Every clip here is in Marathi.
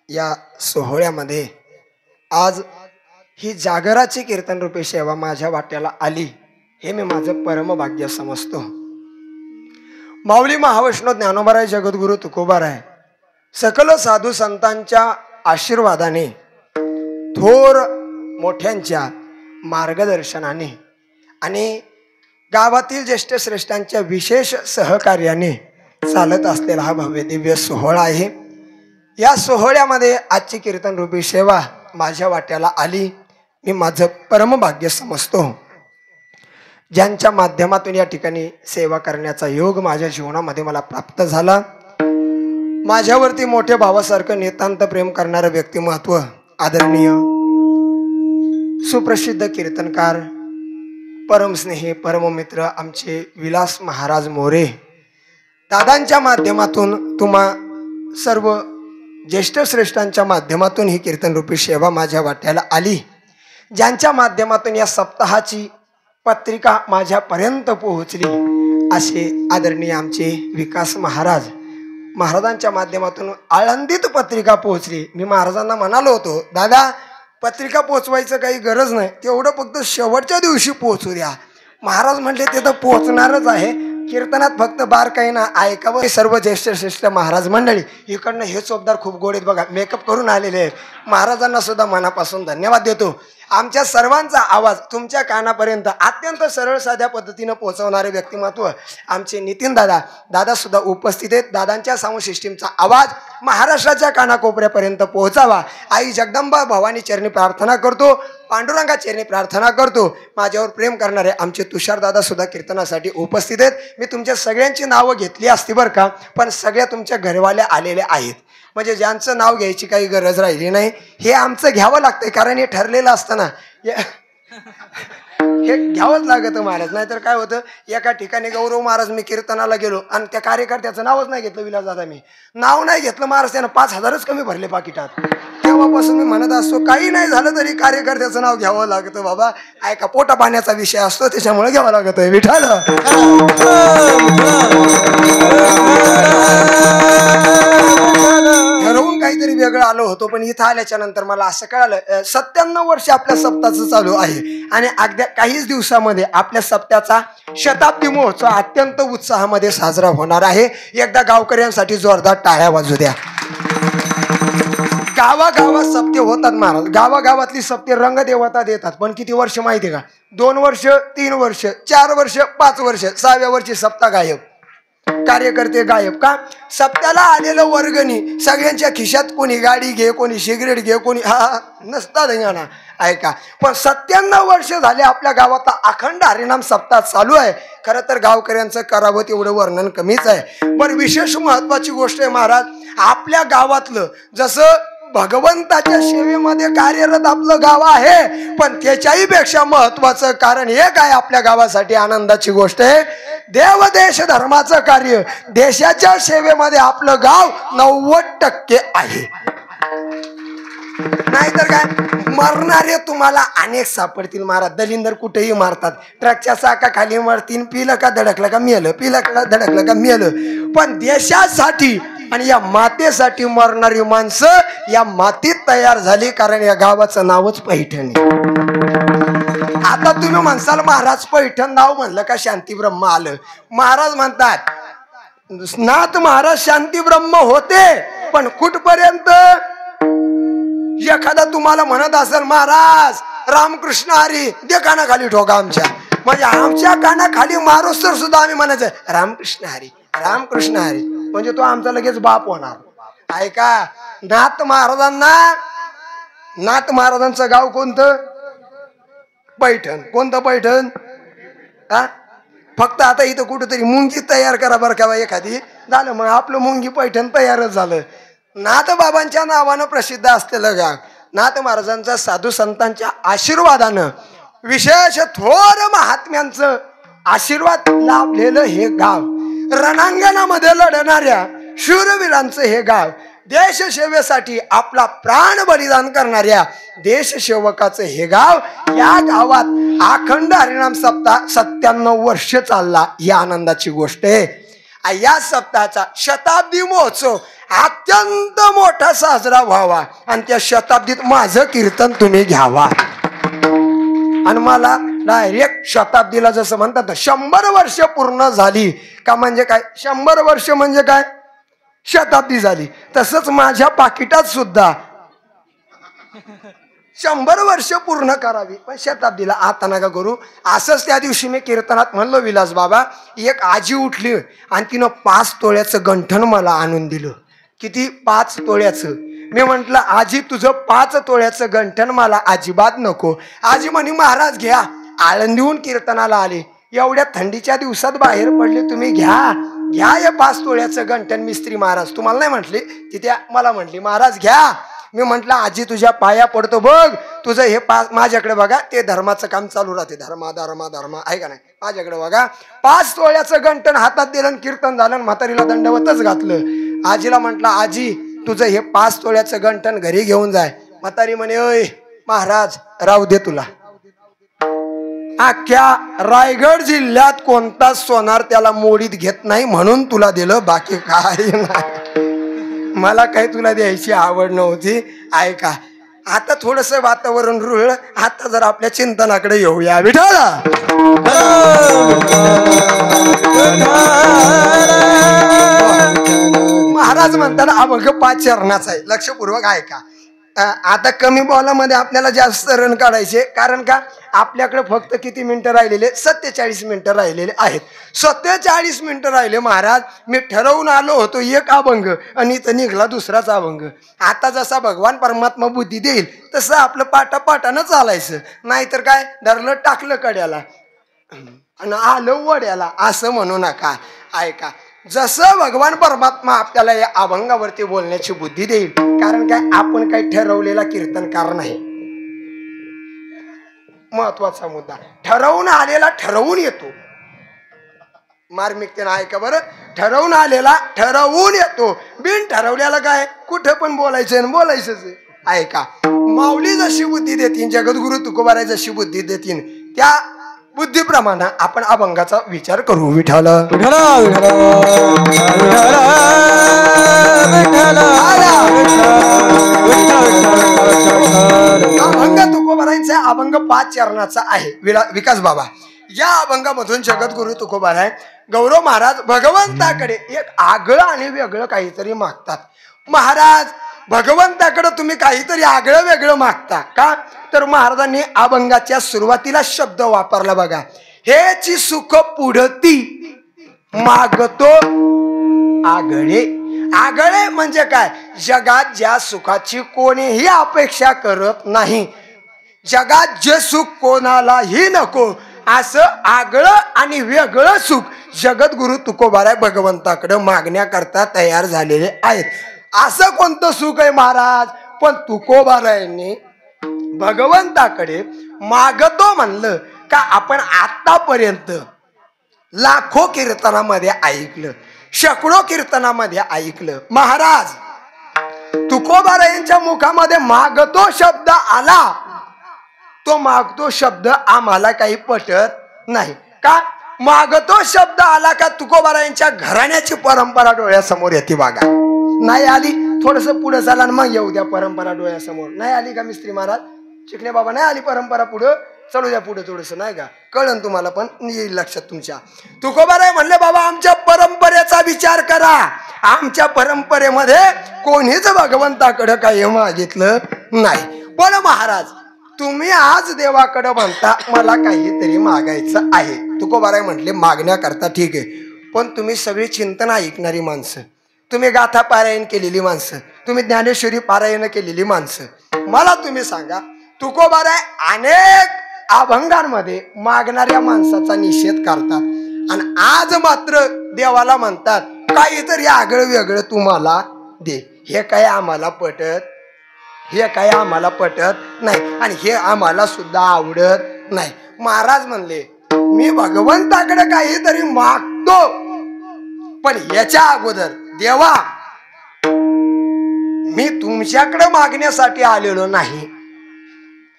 या सोहळ्यामध्ये आज ही जागराची कीर्तन रूपी सेवा माझ्या वाट्याला आली, हे मी माझं परमभाग्य समजतो। माऊली महावैष्णव ज्ञानोबाराय जगद्गुरु तुकोबाराय सकल साधू संतांच्या आशीर्वादाने, थोर मोठ्यांच्या मार्गदर्शनाने आणि गावातील ज्येष्ठ श्रेष्ठांच्या विशेष सहकार्याने चालत असलेला हा भव्य दिव्य सोहळा आहे। या सोहळ्यामध्ये आजची कीर्तन रूपी सेवा माझ्या वाट्याला आली, मी माझं परमभाग्य समजतो। ज्यांच्या माध्यमातून या ठिकाणी सेवा करण्याचा योग माझ्या जीवनामध्ये मला प्राप्त झाला, माझ्यावरती मोठ्या भावासारखं नितांत प्रेम करणारं व्यक्तिमत्व आदरणीय सुप्रसिद्ध कीर्तनकार परमस्नेही परममित्र आमचे विलास महाराज मोरे दादांच्या माध्यमातून, तुम्हा सर्व ज्येष्ठ श्रेष्ठांच्या माध्यमातून ही कीर्तन रूपी सेवा माझ्या वाट्याला आली। ज्यांच्या माध्यमातून या सप्ताहाची पत्रिका माझ्यापर्यंत पोहोचली असे आदरणीय आमचे विकास महाराजांच्या माध्यमातून आळंदीत पत्रिका पोहोचली। मी महाराजांना म्हणालो होतो, दादा पत्रिका पोहोचवायचं काही गरज नाही, तेवढं फक्त शेवटच्या दिवशी पोहोचू द्या। महाराज म्हटले ते तर पोहोचणारच आहे, कीर्तनात फक्त बार काही ना ऐकावं। सर्व ज्येष्ठ श्रेष्ठ महाराज मंडळी इकडनं हे चोपदार खूप गोड आहेत बघा, मेकअप करून आलेले आहेत, महाराजांना सुद्धा मनापासून धन्यवाद देतो। आमच्या सर्वांचा आवाज तुमच्या कानापर्यंत अत्यंत सरळ साध्या पद्धतीने पोहोचवणारे व्यक्तिमत्व आमचे नितीन दादा सुद्धा उपस्थित आहेत। दादांच्या साऊंड सिस्टीमचा आवाज महाराष्ट्राच्या कानाकोपऱ्यापर्यंत पोहोचावा, आई जगदंबा भवानी चरणी प्रार्थना करतो, पांडुरंगा चरणी प्रार्थना करतो। माझ्यावर प्रेम करणारे आमचे तुषार दादा सुद्धा कीर्तनासाठी उपस्थित आहेत। मी तुमच्या सगळ्यांची नावं घेतली असती बरं का, पण सगळ्या तुमच्या घरवाल्या आलेल्या आहेत, म्हणजे ज्यांचं नाव घ्यायची काही गरज राहिली नाही। हे आमचं घ्यावं लागतंय, कारण हे ठरलेलं असतं ना, हे घ्यावंच लागतं महाराज। नाहीतर काय होतं, एका ठिकाणी गौरव महाराज मी कीर्तनाला गेलो आणि त्या कार्यकर्त्याचं नावच नाही घेतलं, विलास दादा मी नाव नाही घेतलं महाराज, त्यानं 5,000च कमी भरले पाकिटात। तेव्हापासून मी म्हणत असतो, काही नाही झालं तरी कार्यकर्त्याचं नाव घ्यावं लागतं बाबा, ऐका पोटा पाण्याचा विषय असतो त्याच्यामुळे घ्यावं लागत आहे। विठाल ठरवून काहीतरी वेगळं आलो होतो, पण इथं आल्याच्या नंतर मला असं कळालं 97 वर्ष आपल्या सप्ताहाचं चालू आहे आणि अगदी काहीच दिवसामध्ये आपल्या सप्ताहाचा शताब्दी महोत्सव अत्यंत उत्साहामध्ये साजरा होणार आहे। एकदा गावकऱ्यांसाठी जोरदार टाळ्या वाजू द्या। गावागावात सप्ते होतात महाराज, गावागावातली सप्ते रंगदेवता देतात, पण किती वर्ष माहिती आहे का? 2 वर्ष, 3 वर्ष, 4 वर्ष, 5 वर्ष, 6व्या वर्षी सप्ताह गायब, कार्यकर्ते गायब का? सप्त्याला आलेलं वर्गणी सगळ्यांच्या खिशात, कोणी गाडी घे, कोणी सिगरेट घे, कोणी हा नसता धिंगाणा, ऐका। पण 97 वर्ष झाले आपल्या गावात अखंड हरिनाम सप्ताह चालू आहे। खरं तर गावकऱ्यांचं करावं तेवढं वर्णन कमीच आहे। पण विशेष महत्वाची गोष्ट आहे महाराज, आपल्या गावातलं जसं भगवंताच्या सेवेमध्ये कार्यरत आपलं गाव आहे, पण त्याच्याही पेक्षा महत्वाचं कारण एक आहे आपल्या गावासाठी आनंदाची गोष्ट आहे, देव देश धर्माचं कार्य, देशाच्या सेवेमध्ये आपलं गाव 90% आहे। नाहीतर काय, मरणारे तुम्हाला अनेक सापडतील महाराज, दलिंदर कुठेही मारतात, ट्रकच्या चाकाखाली मरतील, पिलं का धडकलं का मेलं, पिलं का धडकलं का मेलं, पण देशासाठी आणि या मातेसाठी मरणारी माणसं या मातीत तयार झाली, कारण या गावाचं नावच पैठण आहे। आता तुम्ही म्हणसाल महाराज पैठण नाव म्हणलं का शांती ब्रह्म आलं, महाराज म्हणतात नाथ महाराज शांती ब्रह्म होते, पण कुठपर्यंत? एखादा तुम्हाला म्हणत असेल महाराज रामकृष्ण हरी, दे कानाखाली ठोका आमच्या, म्हणजे आमच्या कानाखाली मारूस तर सुद्धा आम्ही म्हणायचं रामकृष्ण हरी, रामकृष्ण हरी, म्हणजे तो आमचा लगेच बाप होणार। ऐका, नाथ महाराजांचं गाव कोणतं? पैठण। कोणतं पैठण? फक्त आता इथं कुठेतरी मुंगी तयार करा बरं का एखादी, झालं मग आपलं मुंगी पैठण तयारच झालं। नाथ बाबांच्या नावानं प्रसिद्ध असलेलं गाव, नाथ महाराजांच्या साधू संतांच्या आशीर्वादानं, विशेष थोर महात्म्यांचं आशीर्वाद लाभलेलं हे गाव, रणांगणामध्ये लढणाऱ्या शूरवीरांचं हे गाव, देश सेवेसाठी आपला प्राण बलिदान करणाऱ्या देशसेवकाचं हे गाव, या गावात अखंड हरिनाम सप्ताह 97 वर्ष चालला, ही आनंदाची गोष्ट आहे। या सप्ताहाचा शताब्दी महोत्सव अत्यंत मोठा साजरा व्हावा आणि त्या शताब्दीत माझं कीर्तन तुम्ही घ्यावा. आणि मला डायरेक्ट शताब्दीला जसं म्हणतात 100 वर्ष पूर्ण झाली का म्हणजे काय, 100 वर्ष म्हणजे काय शताब्दी झाली. तसंच माझ्या पाकिटात सुद्धा 100 वर्ष पूर्ण करावी पण शताब्दीला आता नका करू. असंच त्या दिवशी मी कीर्तनात म्हणलो विलास बाबा, एक आजी उठली आणि तिनं 5 तोळ्याचं गंठण मला आणून दिलं. किती? 5 तोळ्याचं. मी म्हंटल आजी तुझं 5 तोळ्याचं गंठण मला अजिबात नको. आजी म्हणे महाराज घ्या. आळंदीहून कीर्तनाला आले, एवढ्या थंडीच्या दिवसात बाहेर पडले, तुम्ही घ्या घ्या हे 5 तोळ्याचं गंठण. मिस्त्री महाराज तुम्हाला नाही म्हटले, तिथे मला म्हटली महाराज घ्या. मी म्हंटल आजी तुझ्या पाया पडतो, बघ तुझं हे माझ्याकडे बघा, ते धर्माचं काम चालू राहते, धर्मा धर्मा धर्मा आहे का नाही, माझ्याकडे बघा. 5 तोळ्याचं गंठण हातात दिलं, कीर्तन झालं, म्हातारीला दंडवतच घातलं. आजीला म्हटलं आजी तुझं हे 5 तोळ्याचं गंठण घरी घेऊन जाय. म्हातारी म्हणे ओय महाराज राहू दे तुला. अख्ख्या रायगड जिल्ह्यात कोणताच सोनार त्याला मोडीत घेत नाही म्हणून तुला दिलं, बाकी काही नाही. मला काही तुला द्यायची आवड नव्हती. ऐका आता थोडस वातावरण रुळलं, आता जर आपल्या चिंतनाकडे येऊया. विठ्ठल महाराज म्हणतात अभंग 5 चरणाचा आहे. लक्षपूर्वक ऐका. आता कमी बॉलामध्ये आपल्याला जास्त रन काढायचे, कारण का आपल्याकडे फक्त किती मिनिटं राहिलेले, 47 मिनिटं राहिलेले आहेत. 47 मिनिटं राहिले महाराज. मी ठरवून आलो होतो एक अभंग आणि इथं निघाला दुसराच अभंग. आता जसा भगवान परमात्मा बुद्धी देईल तसं आपलं पाटापाटानं चालायचं, नाहीतर काय धरलं टाकलं कड्याला आणि आलं वड्याला असं म्हणू नका. ऐका जसं भगवान परमात्मा आपल्याला या अभंगावरती बोलण्याची बुद्धी देईल, कारण काय आपण काही ठरवलेला कीर्तनकार नाही. महत्वाचा मुद्दा, ठरवून आलेला ठरवून येतो. मार्मिकतेनं ऐका बरं, ठरवून आलेला ठरवून येतो, बिन ठरवल्याला काय कुठं पण बोलायचं आणि बोलायचंच. ऐका माऊली जशी बुद्धी देतील, जगद्गुरु तुकोबाराय जशी बुद्धी देतील, त्या बुद्धीप्रमाणे आपण अभंगाचा विचार करू. विठ्ठल अभंग तुकोबारायचा अभंग 5 चरणाचा आहे. विकास बाबा या अभंगामधून जगद्गुरु तुकोबाराय गौरव महाराज भगवंताकडे एक आगळं आणि वेगळं काहीतरी मागतात. महाराज भगवंताकडे तुम्ही काहीतरी आगळं वेगळं मागता का, तर महाराजांनी अभंगाच्या सुरुवातीला शब्द वापरला बघा, हेची सुख पुढती मागतो आगळे. आगळे म्हणजे काय, जगात ज्या सुखाची कोणीही अपेक्षा करत नाही, जगात जे सुख कोणालाही नको, असं आगळं आणि वेगळं सुख जगद्गुरु तुकोबाराय भगवंताकडे मागण्याकरता तयार झालेले आहेत. असं कोणतं सुख आहे महाराज, पण तुकोबारायांनी भगवंताकडे मागतो म्हणलं का आपण आतापर्यंत लाखो कीर्तनामध्ये ऐकलं, शेकडो कीर्तनामध्ये ऐकलं. महाराज तुकोबारायांच्या मुखामध्ये मागतो शब्द आला, तो मागतो शब्द आम्हाला काही पटत नाही. का मागतो शब्द आला का तुकोबारायांच्या घराण्याची परंपरा डोळ्यासमोर येते बघा. नाही आली थोडस पुढे झाला आणि मग येऊ द्या परंपरा डोळ्यासमोर. नाही आली का मिस्त्री महाराज, शिकले बाबा नाही आली परंपरा पुढं, चलू द्या पुढे थोडस, नाही का कळन तुम्हाला पण येईल लक्षात तुमच्या. तुकोबाराय म्हणले बाबा आमच्या परंपरेचा विचार करा, आमच्या परंपरेमध्ये कोणीच भगवंताकडे काही मागितलं नाही. पण महाराज तुम्ही आज देवाकडे म्हणता मला काहीतरी मागायचं आहे. तुकोबाराय म्हटले मागण्याकरता ठीक आहे, पण तुम्ही सगळी चिंतन ऐकणारी माणसं, तुम्ही गाथा पारायण केलेली माणसं, तुम्ही ज्ञानेश्वरी पारायण केलेली माणसं, मला तुम्ही सांगा तुकोबाराय अनेक अभंगांमध्ये मागणाऱ्या माणसाचा निषेध करतात आणि आज मात्र देवाला म्हणतात काहीतरी आगळं वेगळं तुम्हाला दे. हे काय आम्हाला पटत, हे काय आम्हाला पटत नाही आणि हे आम्हाला सुद्धा आवडत नाही. महाराज म्हणले मी भगवंताकडे काहीतरी मागतो, पण याच्या अगोदर देवा मी तुमच्याकडे मागण्यासाठी आलेलो नाही,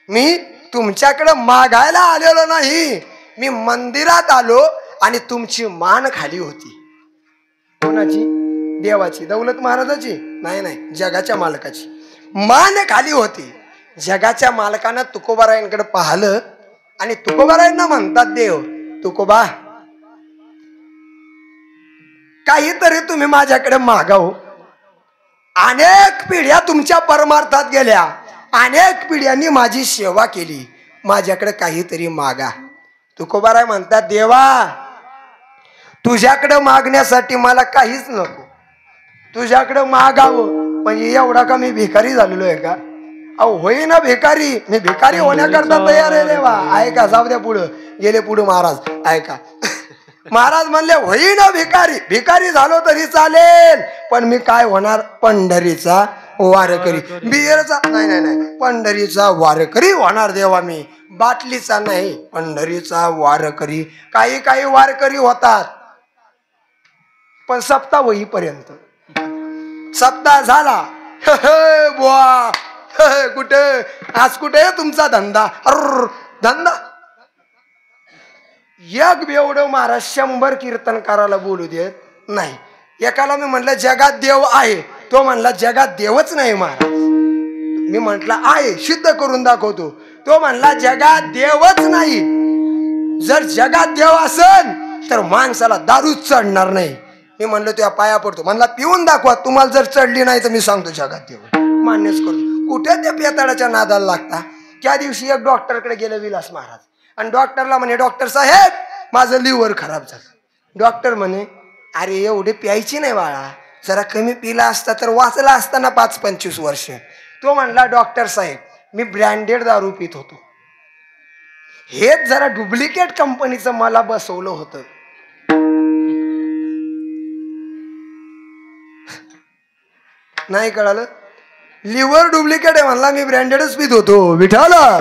मी तुमच्याकडे मागायला आलेलो नाही, मी मंदिरात आलो आणि तुमची मान खाली होती. कोणाची? देवाची, दौलत महाराजाची? नाही नाही, जगाच्या मालकाची. मान खाली होती. जगाच्या मालकानं तुकोबारायांकडे पाहिलं आणि तुकोबारायांना म्हणतात, देव तुकोबा, काहीतरी तुम्ही माझ्याकडे मागाव. अनेक पिढ्या तुमच्या परमार्थात गेल्या, अनेक पिढ्यांनी माझी सेवा केली, माझ्याकडे काहीतरी मागा. तुकोबाराय म्हणतात, देवा तुझ्याकडे मागण्यासाठी मला काहीच नको, तुझ्याकडे मागावं म्हणजे एवढा का मी भिकारी झालेलो आहे का? अहो होईना भिकारी, मी भिकारी होण्याकरता तयार आहे देवा. ऐका, जाऊ द्या पुढं. गेले पुढे महाराज, ऐका. महाराज म्हणले, होईना भिकारी, भिकारी झालो तरी चालेल, पण मी काय होणार? पंढरीचा वारकरी. बियरचा नाही नाही नाही, पंढरीचा वारकरी होणार देवा मी. बाटलीचा नाही, पंढरीचा वारकरी. काही काही वारकरी होतात, पण सप्ताह होईपर्यंत. सप्ताह झाला, बुवा कुठे आज, कुठे तुमचा धंदा? धंदा एक बेवडं महाराज 100 कीर्तनकाराला बोलू देत नाही. एकाला मी म्हटलं जगात देव आहे, तो म्हणला जगात देवच नाही महाराज. मी म्हटलं आहे, सिद्ध करून दाखवतो. तो म्हणला जगात देवच नाही. जर जगात देव असेल तर माणसाला दारूच चढणार नाही. मी म्हणलं तुझ्या पाया पडतो. म्हणला पिऊन दाखवा, तुम्हाला जर चढली नाही तर मी सांगतो जगात देव. मान्यच करतो. कुठे त्या पेताळाच्या नादाला लागता. त्या दिवशी एक डॉक्टरकडे गेले विलास महाराज, आणि डॉक्टरला म्हणे, डॉक्टर साहेब माझं लिव्हर खराब झालं. डॉक्टर म्हणे, अरे एवढे प्यायची नाही बाळा, जरा कमी पिला असता तर वाचला असता ना 5-25 वर्ष. तो म्हणला, डॉक्टर साहेब मी ब्रँडेड दारू पित होतो, हेच जरा डुप्लिकेट कंपनीचं मला बसवलं होतं. नाही कळालं? लिव्हर डुप्लिकेट आहे म्हणला, मी ब्रँडेडच पित होतो. विठाला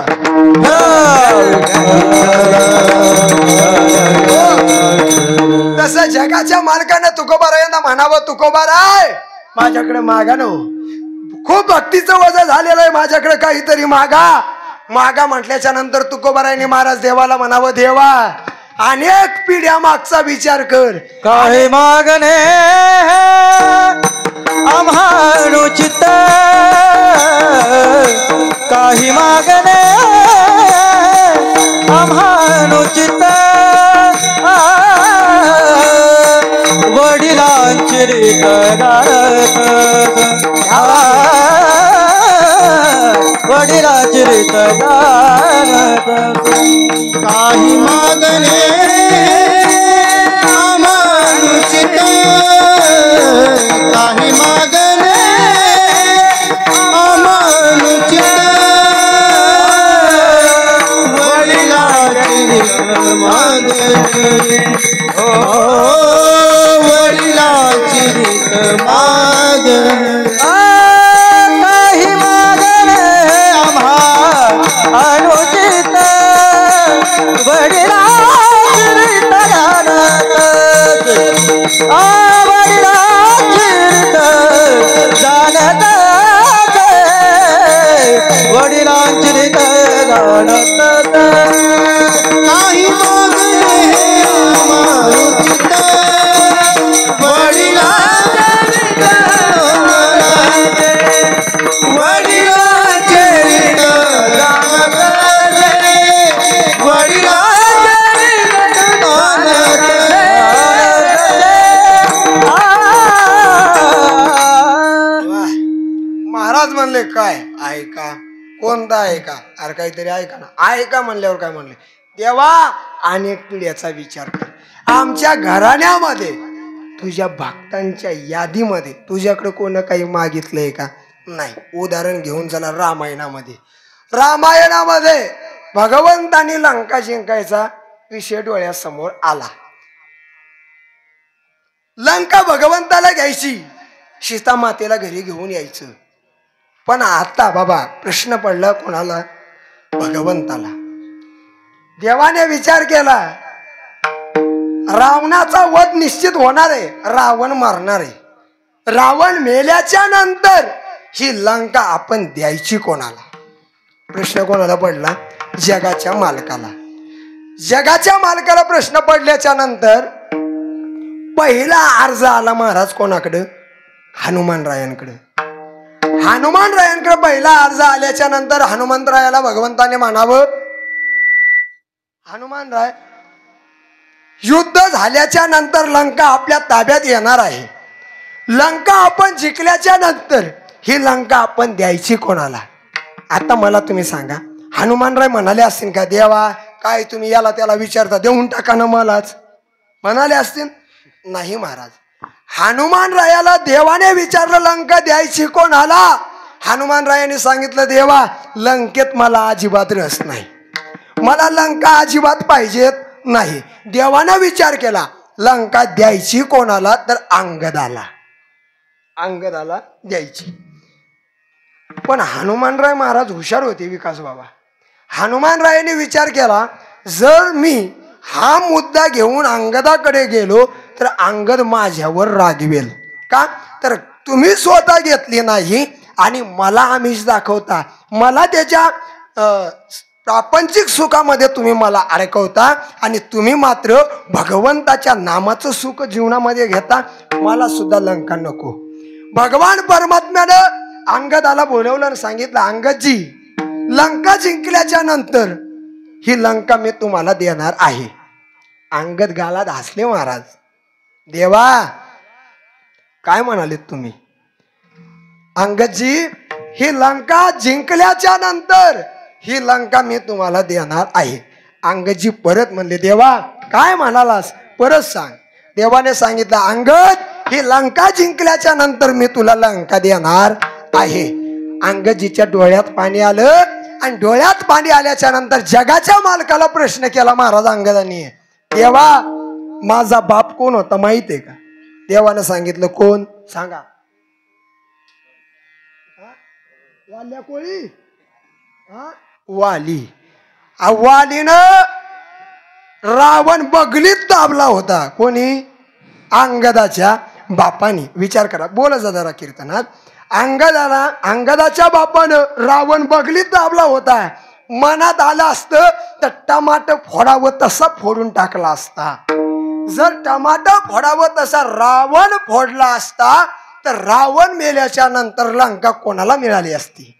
तसं जगाच्या मालकानं तुकोबारायांना म्हणावं, तुकोबाराय माझ्याकडे मागा न, खूप भक्तीचं वजन झालेलं आहे, माझ्याकडे काहीतरी मागा. मागा म्हटल्याच्या नंतर तुकोबारायांनी महाराज देवाला म्हणावं, देवा अनेक पिढ्या मागचा विचार कर, काही मागणे आम्हानुचित, काही मागणे आम्हानुचित, वडिलांची रीत गारत, वडिलांची रीत गारत, काही मागणे आम्हानुचित, काही मागणे आम्हानुचित, वडिलांची रीत मागणे, वडिलांची रीत मागणे. काही मागणे आम्हा अनुचित, वडिलांची रीत गारत, वडिलांची रीत जाणत, वडिलांची रीत जाणत. काही मागणे आम्हानुचित, वडिलांची रीत गारत, वडिलांची रीत गारत, वडिलांची रीत गारत. महाराज म्हणले, काय ऐका? कोणता ऐका? अरे काहीतरी ऐका ना. ऐका म्हणल्यावर काय म्हणले, देवा अनेक पिढ्याचा विचार कर. आमच्या घराण्यामध्ये, तुझ्या भक्तांच्या यादीमध्ये तुझ्याकडे कोण काही मागितलंय का? नाही. उदाहरण घेऊन चला रामायणामध्ये. रामायणामध्ये भगवंतानी लंका जिंकायचा विषय डोळ्यासमोर आला. लंका भगवंताला घ्यायची, सीता मातेला घरी घेऊन यायचं. पण आता बाबा प्रश्न पडला कोणाला? भगवंताला. देवाने विचार केला, रावणाचा वध निश्चित होणार आहे, रावण मरणार आहे. रावण मेल्याच्या नंतर ही लंका आपण द्यायची कोणाला? प्रश्न कोणाला पडला? जगाच्या मालकाला. जगाच्या मालकाला प्रश्न पडल्याच्या नंतर पहिला अर्ज आला महाराज कोणाकडं? हनुमानरायांकडे. हनुमानरायांकडे पहिला अर्ज आल्याच्या नंतर हनुमंतरायाला भगवंताने म्हणावं, हनुमानराय, युद्ध झाल्याच्या नंतर लंका आपल्या ताब्यात येणार आहे. लंका आपण जिंकल्याच्या नंतर ही लंका आपण द्यायची कोणाला? आता मला तुम्ही सांगा. हनुमानराय म्हणाले असतील का, देवा काय तुम्ही याला त्याला विचारता, देऊन टाका ना मलाच, म्हणाले असतील? नाही महाराज. हनुमानरायाला देवाने विचारलं लंका द्यायची कोणाला? हनुमानरायाने सांगितलं, देवा लंकेत मला अजिबात रस नाही, मला लंका अजिबात पाहिजेत नाही. देवानं विचार केला लंका द्यायची कोणाला? तर अंगदाला. अंगदाला द्यायची. पण हनुमानराय महाराज हुशार होते विकास बाबा. हनुमानरायाने विचार केला, जर मी हा मुद्दा घेऊन अंगदाकडे गेलो तर अंगद माझ्यावर रागवेल. का? तर तुम्ही स्वतः घेतली नाही आणि मला आमिष दाखवता, मला त्याच्या प्रापंचिक सुखामध्ये तुम्ही मला अडकवता आणि तुम्ही मात्र भगवंताच्या नामाचं सुख जीवनामध्ये घेता. मला सुद्धा लंका नको. भगवान परमात्म्यानं अंगदाला बोलवलं आणि सांगितलं, अंगदजी लंका जिंकल्याच्या नंतर ही लंका मी तुम्हाला देणार आहे. अंगद गालात हसले महाराज. देवा काय म्हणाले तुम्ही? अंगदजी ही लंका जिंकल्याच्या नंतर ही लंका मी तुम्हाला देणार आहे. अंगदजी परत म्हणले, देवा काय म्हणालास परत सांग. देवाने सांगितलं, अंगद ही लंका जिंकल्याच्या नंतर मी तुला लंका देणार आहे. अंगदजीच्या डोळ्यात पाणी आलं आणि डोळ्यात पाणी आल्याच्या नंतर जगाच्या मालकाला प्रश्न केला महाराज अंगदाने, देवा माझा बाप कोण होता माहित आहे का? देवानं सांगितलं, कोण? सांगा. वाल्या कोळी? वाली. वालीनं रावण बगलीत दाबला होता. कोणी? अंगदाच्या बापानी. विचार करा, बोला जरा कीर्तनात. अंगदाच्या बापानं रावण बगलीत दाबला होता. मनात आलं असतं तर टमाट फोडावं तसा फोडून टाकला असता. जर टमाट फोडावं तसा रावण फोडला असता तर रावण मेल्याच्या नंतर लंका कोणाला मिळाली असती?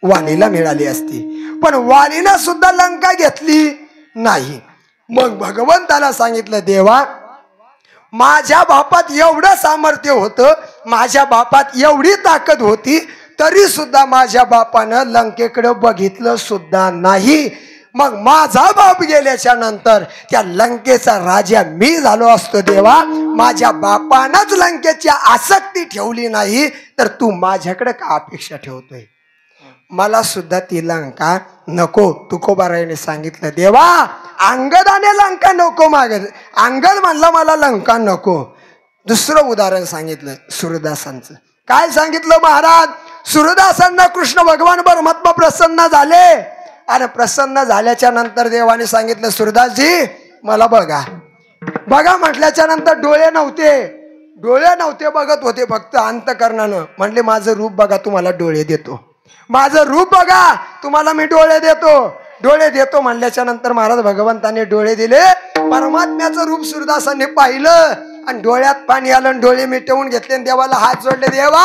वालीला मिळाली असती. पण वालीनं सुद्धा लंका घेतली नाही. मग भगवंताला सांगितलं, देवा माझ्या बापात एवढं सामर्थ्य होतं, माझ्या बापात एवढी ताकद होती, तरी सुद्धा माझ्या बापानं लंकेकडे बघितलं सुद्धा नाही. मग माझा बाप गेल्याच्या नंतर त्या लंकेचा राजा मी झालो असतो. देवा माझ्या बापानंच लंकेची आसक्ती ठेवली नाही तर तू माझ्याकडे का अपेक्षा ठेवतोय? मला सुद्धा ती लंका नको. तुकोबारायाने सांगितलं, देवा अंगदाने लंका नको मागत. अंगद म्हणला मला लंका नको. दुसरं उदाहरण सांगितलं सूरदासांचं. काय सांगितलं महाराज? सूरदासांना कृष्ण भगवान परमात्मा प्रसन्न झाले आणि प्रसन्न झाल्याच्या नंतर देवाने सांगितलं, सूरदासजी मला बघा. बघा म्हटल्याच्या नंतर डोळे नव्हते बघत होते, फक्त अंतकरणानं. म्हणले माझं रूप बघा, तुम्हाला डोळे देतो. माझं रूप बघा, तुम्हाला मी डोळे देतो म्हणल्याच्या नंतर महाराज भगवंताने डोळे दिले. परमात्म्याचं रूप सूरदासांनी पाहिलं आणि डोळ्यात पाणी आलं आणि डोळे मिटवून घेतले आणि देवाला हात जोडले. देवा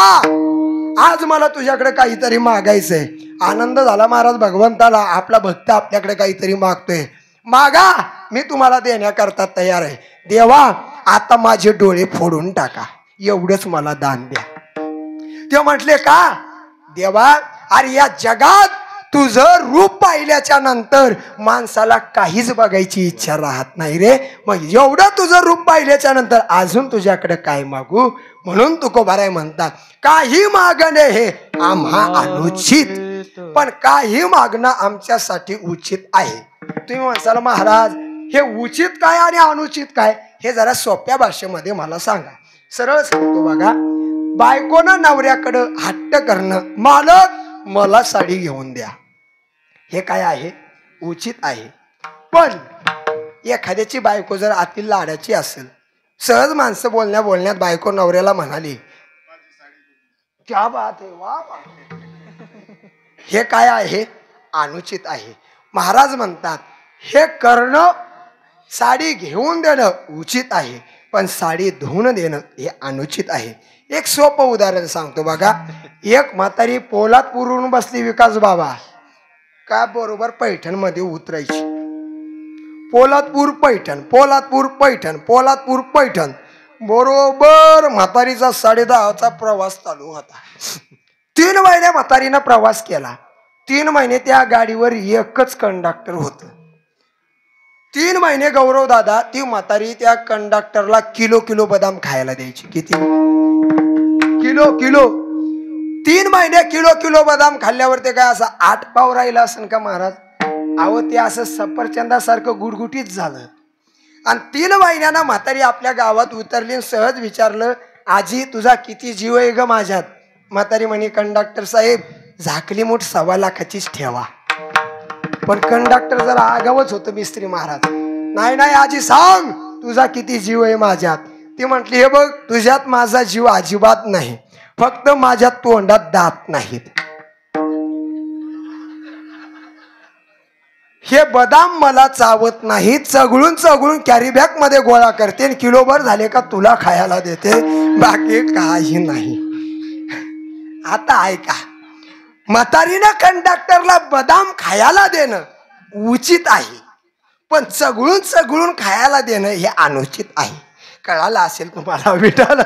आज मला तुझ्याकडे काहीतरी मागायचंय. आनंद झाला महाराज भगवंताला, आपला भक्त आपल्याकडे काहीतरी मागतोय. मागा, मी तुम्हाला देण्याकरता तयार आहे. देवा आता माझे डोळे फोडून टाका, एवढंच मला दान द्या. ते म्हटले, का? देवा अरे या जगात तुझं रूप पाहिल्याच्या नंतर माणसाला काहीच बघायची इच्छा राहत नाही रे. मग एवढं तुझं रूप पाहिल्याच्या नंतर अजून तुझ्याकडे काय मागू? म्हणून तुकोबाराय म्हणतात, काही मागणे हे आम्हा अनुचित, पण काही मागणं आमच्यासाठी उचित आहे. तुम्ही म्हणसाल महाराज हे उचित काय आणि अनुचित काय? हे जरा सोप्या भाषेमध्ये मला सांगा. सरळ सांगतो बघा. बायकोनं नवऱ्याकडं हट्ट करणं, मालक मला साडी घेऊन द्या, हे काय आहे? उचित आहे. पण एखाद्याची बायको जर आतील लाडाची असेल, सहज माणसं बोलण्यात बायको नवऱ्याला म्हणाली, क्या बात आहे, वा वा, हे काय आहे? अनुचित आहे. महाराज म्हणतात हे करणं, साडी घेऊन देणं उचित आहे. पण साडी धुवून देणं हे अनुचित आहे. एक सोपं उदाहरण सांगतो बघा. एक म्हातारी पोलादपूरहून बसली विकास बाबा का बरोबर पैठणमध्ये उतरायची. पोलादपूर पैठण, पोलादपूर पैठण, पोलादपूर पैठण, बरोबर म्हातारीचा 10:30चा प्रवास चालू होता. 3 महिने म्हातारीनं प्रवास केला. 3 महिने त्या गाडीवर एकच कंडक्टर होत. 3 महिने गौरव दादा ती म्हातारी त्या कंडक्टरला किलो बदाम खायला द्यायची. किती किलो 3 महिने किलो बदाम खाल्ल्यावर ते काय असं 8 पाव राहिलं असेल का महाराज? अहो ते असं सफरचंदासारखं गुडगुटीत झालं. आणि 3 महिन्यानं म्हातारी आपल्या गावात उतरली. सहज विचारलं, आजी तुझा किती जीव आहे ग माझ्यात? म्हातारी म्हणे, कंडक्टर साहेब झाकली मूठ 1.25 लाखाचीच ठेवा. पण कंडक्टर जरा आगावच होतं मिस्त्री महाराज. नाही आजी सांग तुझा किती जीव आहे माझ्यात? ती म्हटली, हे बघ तुझ्यात माझा जीव अजिबात नाही, फक्त माझ्या तोंडात दात नाहीत. हे बदाम मला चावत नाही, चगळून कॅरी बॅग मध्ये गोळा करते, किलोभर झाले का तुला खायला देते, बाकी काही नाही. आता ऐका, म्हातारीनं कंडक्टरला बदाम खायला देणं उचित आहे, पण चगळून खायला देणं हे अनुचित आहे. कळालं असेल तुम्हाला. विठाला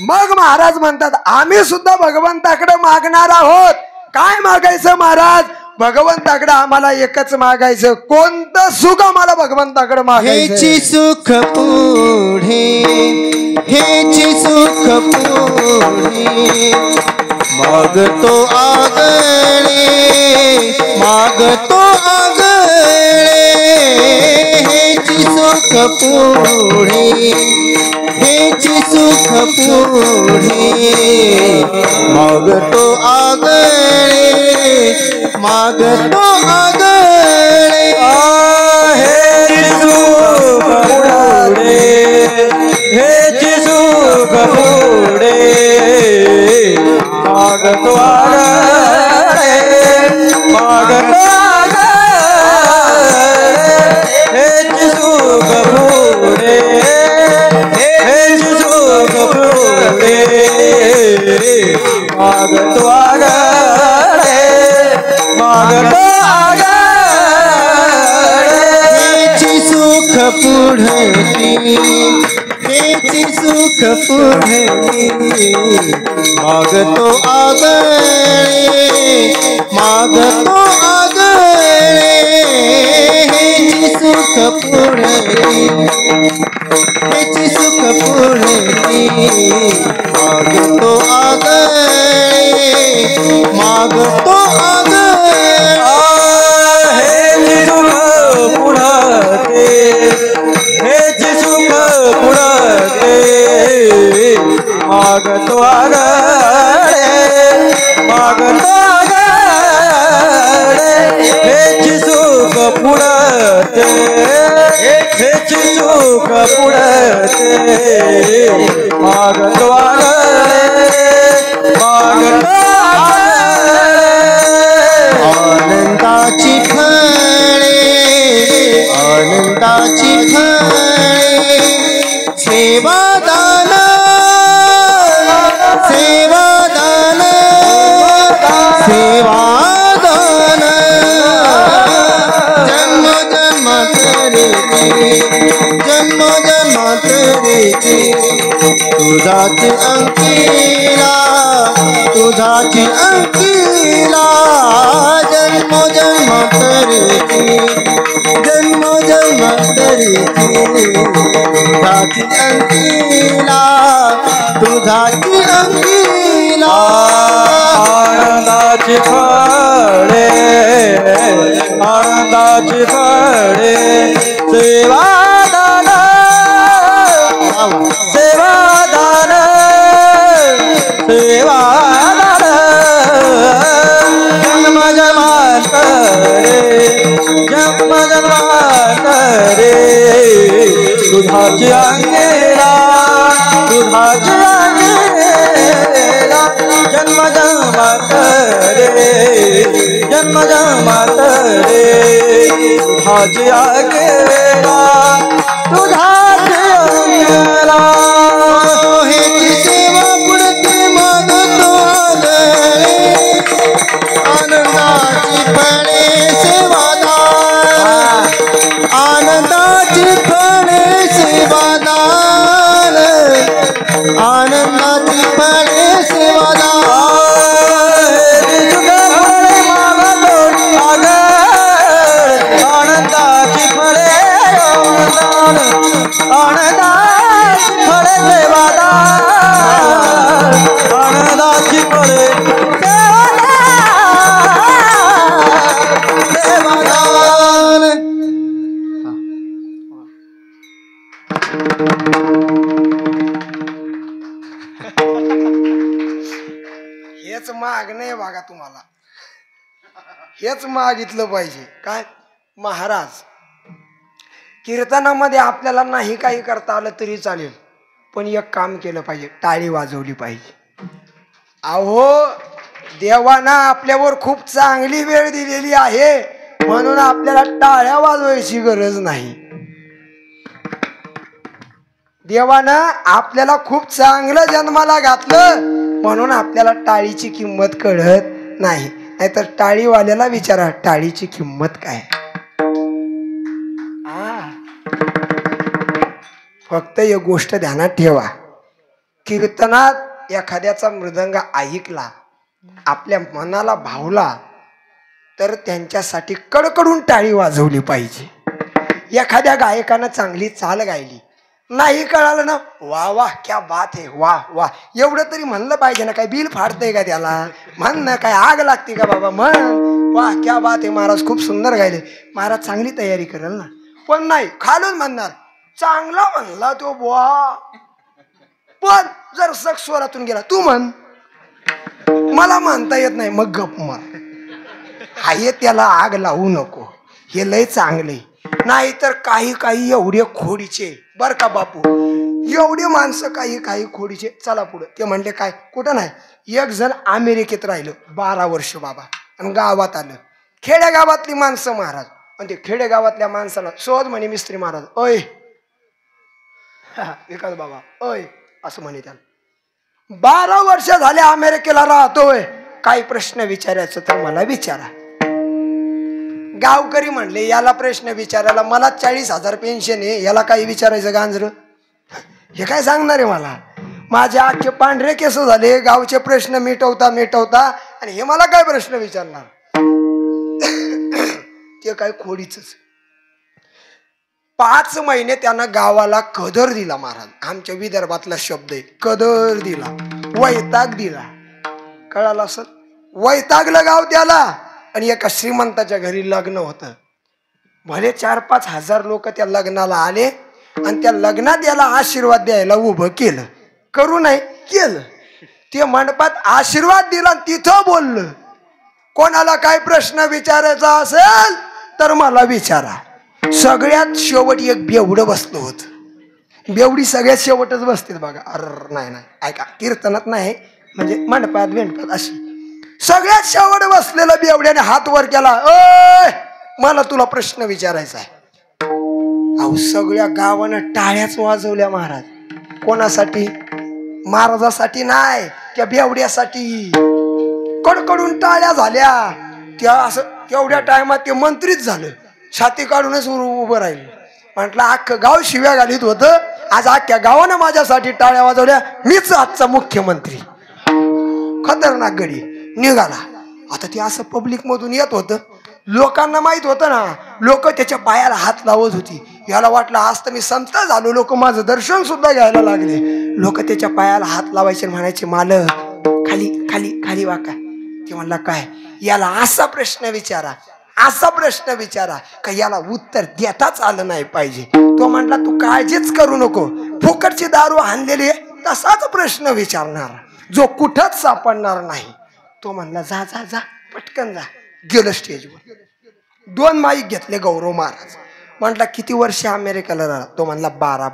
मग महाराज म्हणतात, आम्ही सुद्धा भगवंताकडे मागणार आहोत. काय मागायचं महाराज? भगवंताकडे आम्हाला एकच मागायचं. कोणतं सुख आम्हाला भगवंताकडे मागायचं? हेची सुख पुढे, हेची सुख पुढे, मागतो आगळे, मागतो आगळे. हेची सुख पुढे, हेची सुख पुढे, मागतो आगळे, मागतो आगळे. हेची सुख पुढे, हेची सुख पुढे, मागतो आगळे, मागतो आगळे. हेची सुख पुढे, हेची सुख पुढे, मागतो आगळे, मागतो हेची सुख पुढे, हेची सुख पुढे, मागतो आगळे, मागतो आगळे. हेची सुख पुढे, हेची सुख पुढे, मागतो आगळे, मागतो आगळे. हेची सुख पुढते, हेची सुख पुढते, मागतो आगळे, मागतो आगळे. हेची सुख पुढते, हेची सुख पुढते, मागतो आगळे, मागतो आनंदाची फळे, आनंदाची फळे, सेवादान, सेवादान, सेवादान. जन्म जन्मांतरेची, जन्म जन्मांतरेची, तुझाची अंकिला, तुझाची अंकिला. जन्म जन्मांतरेची, जन्म जन्मांतरेची, तुझाची अंकिला, तुझाची अंकिला. आनंदाची फळे, आनंदाची फळे, सेवादान, सेवादान, सेवादान. जन्म जन्मांतरे, जन्म जन्मांतरे, तुझाची अंगेला, तुझाची अंगेला. जन्म जन्मांतरे, तुझाची आकेला तुझाची अंगेला हेची सेवा पुढती मागतो आदरे आनंदाची फळे सेवादार आनंदाची फळे सेवादार आनंदाची फळे सेवादार आनंदाची फळे आनंदाची फळे सेवादार आनंदाची फळे सेवादार हेच मागणं आहे बघा तुम्हाला, हेच मागितलं पाहिजे. काय महाराज, कीर्तनामध्ये आपल्याला नाही काही करता आलं तरी चालेल, पण एक काम केलं पाहिजे, टाळी वाजवली पाहिजे. अहो देवानं आपल्यावर खूप चांगली वेळ दिलेली आहे, म्हणून आपल्याला टाळ्या वाजवायची गरज नाही. देवानं आपल्याला खूप चांगलं जन्माला घातलं, म्हणून आपल्याला टाळीची किंमत कळत नाही. नाहीतर टाळीवाल्याला विचारा टाळीची किंमत काय. फक्त एक गोष्ट ध्यानात ठेवा, कीर्तनात एखाद्याचा मृदंग ऐकला, आपल्या मनाला भावला, तर त्यांच्यासाठी कडकडून टाळी वाजवली पाहिजे. एखाद्या गायकानं चांगली चाल गायली, नाही कळालं ना, वा वा क्या बात आहे, वा वा एवढं तरी म्हणलं पाहिजे ना. काय बिल फाडतंय का त्याला? म्हण ना, काय आग लागते का बाबा? म्हण वा क्या बात आहे महाराज, खूप सुंदर गायले महाराज, चांगली तयारी करेल ना. पण नाही, खालून म्हणणार चांगला म्हणला तो बुवा, पण जर सक स्वरातून गेला, तू म्हण, मला म्हणता येत नाही, मग गप मार. हाय त्याला आग लावू नको, हे लय चांगले. नाही तर काही काही एवढे खोडीचे बर का बापू, एवढे माणसं काही काही खोडीचे. चला पुढे. ते म्हणले काय, कुठं नाही, एक जण अमेरिकेत राहिलं 12 वर्ष बाबा, आणि गावात आलं. खेडेगावातली माणसं महाराज, आणि ते खेडेगावातल्या माणसाला सहज म्हणे मिस्त्री महाराज, अय विकास बाबा अय असं म्हणे त्याला. 12 वर्ष झाले अमेरिकेला राहतोय, काही प्रश्न विचारायचं तर मला विचारा. गावकरी म्हणले याला प्रश्न विचारायला मला 40,000 पेन्शन आहे, याला काही विचारायचं गांजर, हे काय सांगणार आहे मला? माझे अख्खे पांढरे केस झाले, गावचे प्रश्न मिटवता मिटवता, आणि हे मला काय प्रश्न विचारणार? ते काय खोडीच. 5 महिने त्यानं गावाला कदर दिला महाराज. आमच्या विदर्भातला शब्द आहे कदर दिला, वैताग दिला. कळालं असं? वैतागलं गाव त्याला. आणि एका श्रीमंताच्या घरी लग्न होतं. भले 4-5 हजार लोक त्या लग्नाला आले, आणि त्या लग्नात याला आशीर्वाद द्यायला उभं केलं. करू नाही केलं. ते मंडपात आशीर्वाद दिला, तिथं बोललं, कोणाला काय प्रश्न विचारायचा असेल तर मला विचारा. सगळ्यात शेवट एक बेवडं बसलं होतं. बेवडी सगळ्यात शेवटच बसते बघा. अरे नाही नाही ऐका, कीर्तनात नाही, म्हणजे मंडपात वेंडपात अशी सगळ्यात शेवट बसलेलं बेवड्याने हात वर केला, ओय मला तुला प्रश्न विचारायचा आहे. अहो सगळ्या गावानं टाळ्याच वाजवल्या महाराज. कोणासाठी? महाराजासाठी नाही, त्या बेवड्यासाठी. कडकडून टाळ्या झाल्या. त्या असं तेवढ्या टायमात ते मंत्रीच झालं, छाती काढूनच उभं राहिलं. म्हटलं अख्खं गाव शिव्या घालीत होतं, आज अख्ख्या गावानं माझ्यासाठी टाळ्या वाजवल्या, मीच आजचा मुख्यमंत्री. खतरनाक गडी निघाला. आता ते असं पब्लिक मधून येत होतं, लोकांना माहित होतं ना, लोक त्याच्या पायाला हात लावत होती. याला वाटलं आज तर मी संत झालो, लोक माझं दर्शन सुद्धा घ्यायला लागले. लोक त्याच्या पायाला हात लावायचे, म्हणायचे मालक खाली खाली खाली वाका. ते म्हणला काय, याला असा प्रश्न विचारा, असा प्रश्न विचारा का याला उत्तर देताच आलं नाही पाहिजे. तो म्हणला तू काळजीच करू नको, फुकटची दारू आणलेली तसाच प्रश्न विचारणार, जो कुठंच सापडणार नाही. तो म्हणला जा जा जा पटकन जा. गेलं स्टेजवर. 2 माईक घेतले गौरव महाराज. म्हटला किती वर्ष अमेरिकेला राहिला? तो म्हणला 12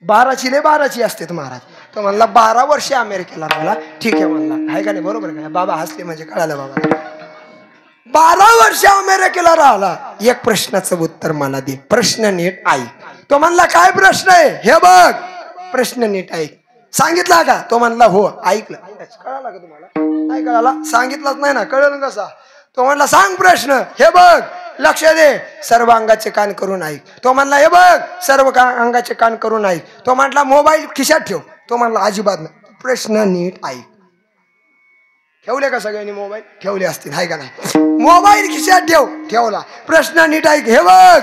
12ची लय 12ची असते महाराज. तो म्हणला 12 वर्ष अमेरिकेला राहिला. ठीक आहे म्हणला, आहे का नाही? बरोबर का? बाबा हसले म्हणजे कळालं बाबा. 12 वर्ष अमेरिकेला राहिला. एक प्रश्नाचं उत्तर मला दे, प्रश्न नीट ऐक. तो म्हणला काय प्रश्न आहे हे बघ, प्रश्न नीट ऐक. सांगितला का? तो म्हणला हो. ऐकलं. कळाला का तुम्हाला? नाही कळाला? सांगितलंच नाही ना, कळलं कसा? तो म्हणला सांग प्रश्न. हे बघ लक्ष दे, सर्व अंगाचे कान करून ऐक. तो म्हणला हे बघ सर्व अंगाचे कान करून ऐक. तो म्हणला मोबाईल खिशात ठेव. तो म्हणला अजिबात नाही, प्रश्न नीट ऐक. ठेवले का सगळ्यांनी मोबाईल? ठेवले असतील, हाय का नाही? मोबाईल खिशात ठेव. ठेवला. प्रश्न नीट ऐक. हे बघ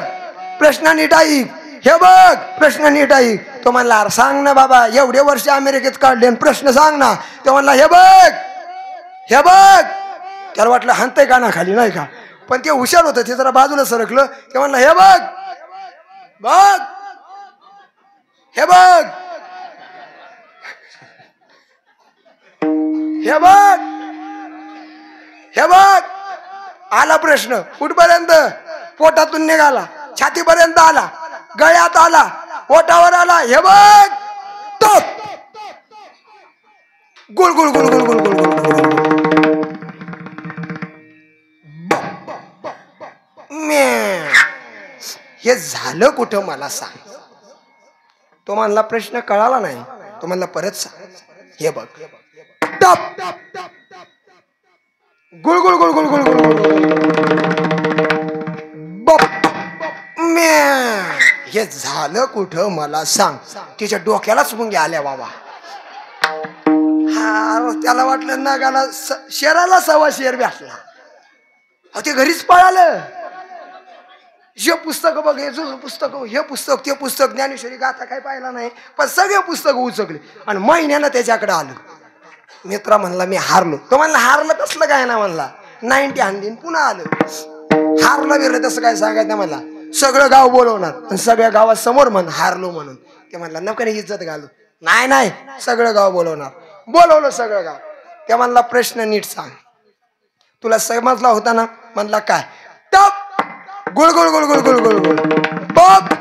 प्रश्न नीट ऐक. हे बघ प्रश्न नीट ऐक. तो म्हणला सांग ना बाबा, एवढे वर्ष अमेरिकेत काढले, प्रश्न सांग ना. तो म्हणला हे बघ हे बघ. त्याला वाटलं हाणतंय का ना खाली, नाही का? पण ते हुशार होतं, ते जरा बाजूला सरकलं. ते म्हणलं हे बघ बघ हे बघ हे बघ हे बघ. आला प्रश्न कुठपर्यंत? पोटातून निघाला, छातीपर्यंत आला, गळ्यात आला, पोटावर आला. हे बघ तो गुल गुल गुल गुल गुल गुल गुल. हे झालं कुठं मला सांग. तो म्हणला प्रश्न कळाला नाही. तो म्हणला परत सांग. हे बघ टप गुळ गुळ गुळ गुळ गुळ गुळ. हे झालं कुठं मला सांग. तिच्या डोक्यालाच मुंग्या आल्या बाबा. हा त्याला वाटलं नागाला शेराला सवा शेर भेटला. ते घरीच पळालं. हे पुस्तक बघ, हे पुस्तक, हे पुस्तक, ते पुस्तक, ज्ञानेश्वरी गाथा काय पाहिला नाही, पण सगळे पुस्तक उचकले आणि महिन्यानं त्याच्याकडे आलं. मित्रा म्हणला मी हारलो. तो म्हणला हारलं कसलं काय ना म्हणला, 90 हाणलीन पुन्हा आलं. हारलं बिरलं तसं काय सांगायचं म्हणला. सगळं गाव बोलवणार आणि सगळ्या गावात समोर म्हण हारलो म्हणून. ते म्हणला नको नाही इज्जत घालू. नाही नाही सगळं गाव बोलवणार. बोलवलं सगळं गाव. ते म्हणला प्रश्न नीट सांग. तुला समजला होता ना? म्हणला काय? टप गुळ गुळ गुळ गुळ गुळ गुळ गुळ. बघ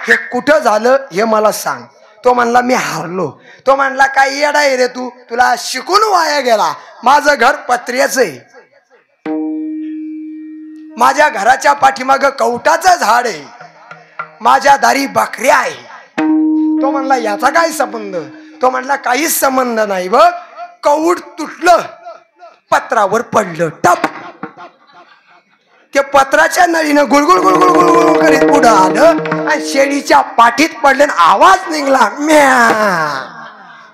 हे कुठं झालं हे मला सांग. तो म्हणला मी हारलो. तो म्हणला काय येडा आहे रे तू, तुला शिकून वाया गेला. माझं घर पत्र्याचं आहे. माझ्या घराच्या पाठीमाग कवटाचं झाड आहे. माझ्या दारी बकऱ्या आहे. तो म्हणला याचा काय संबंध? तो म्हणला काहीच संबंध नाही. बघ कवट तुटलं, पत्रावर पडलं. टप ते पत्राच्या नळीनं गुळगुळ गुळगुळ गुळगुळ करीत पुढं आलं आणि शेळीच्या पाठीत पडलं. आवाज निघला म्या.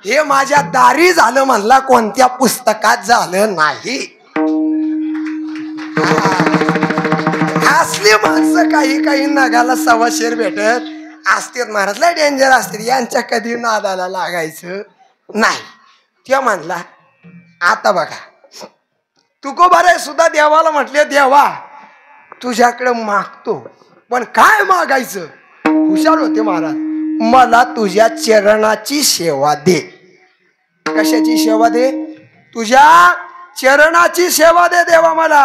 हे माझ्या दारी झालं म्हणला, कोणत्या पुस्तकात झालं नाही. असली माणसं काही काही नागाला सवा शेर भेटत असते महाराज. लय डेंजर असते, यांच्या कधी नादाला लागायचं नाही. ते म्हणला आता बघा तुकोबाराय सुद्धा देवाला म्हटले देवा तुझ्याकडे मागतो, पण काय मागायचं? हुशार होते महाराज. मला तुझ्या चरणाची सेवा दे. कशाची सेवा दे? तुझ्या चरणाची सेवा दे देवा मला.